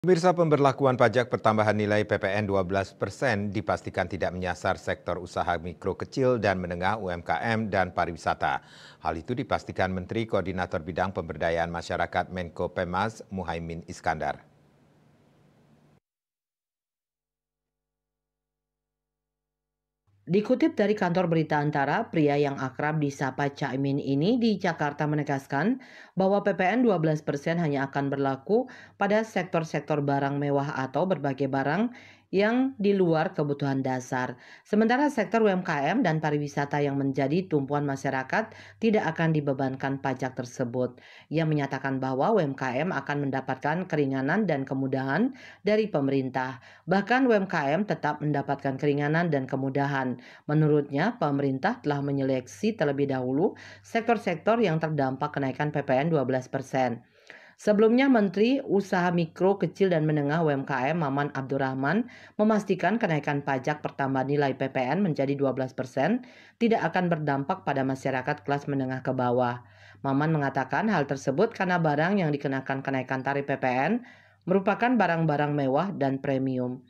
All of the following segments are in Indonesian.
Pemirsa, pemberlakuan pajak pertambahan nilai PPN 12% dipastikan tidak menyasar sektor usaha mikro kecil dan menengah UMKM dan pariwisata. Hal itu dipastikan Menteri Koordinator Bidang Pemberdayaan Masyarakat Menko Pemas Muhaimin Iskandar. Dikutip dari kantor berita Antara, pria yang akrab disapa Caimin ini di Jakarta menegaskan bahwa PPN 12% hanya akan berlaku pada sektor-sektor barang mewah atau berbagai barang yang di luar kebutuhan dasar. Sementara sektor UMKM dan pariwisata yang menjadi tumpuan masyarakat tidak akan dibebankan pajak tersebut. Ia menyatakan bahwa UMKM akan mendapatkan keringanan dan kemudahan dari pemerintah. Bahkan UMKM tetap mendapatkan keringanan dan kemudahan. Menurutnya, pemerintah telah menyeleksi terlebih dahulu sektor-sektor yang terdampak kenaikan PPN 12%. Sebelumnya, Menteri Usaha Mikro, Kecil dan Menengah UMKM Maman Abdurrahman memastikan kenaikan pajak pertambahan nilai PPN menjadi 12% tidak akan berdampak pada masyarakat kelas menengah ke bawah. Maman mengatakan hal tersebut karena barang yang dikenakan kenaikan tarif PPN merupakan barang-barang mewah dan premium.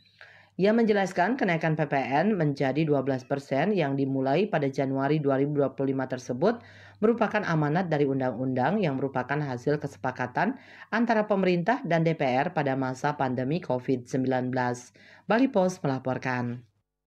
Ia menjelaskan kenaikan PPN menjadi 12% yang dimulai pada Januari 2025 tersebut merupakan amanat dari undang-undang yang merupakan hasil kesepakatan antara pemerintah dan DPR pada masa pandemi COVID-19. Bali Post melaporkan.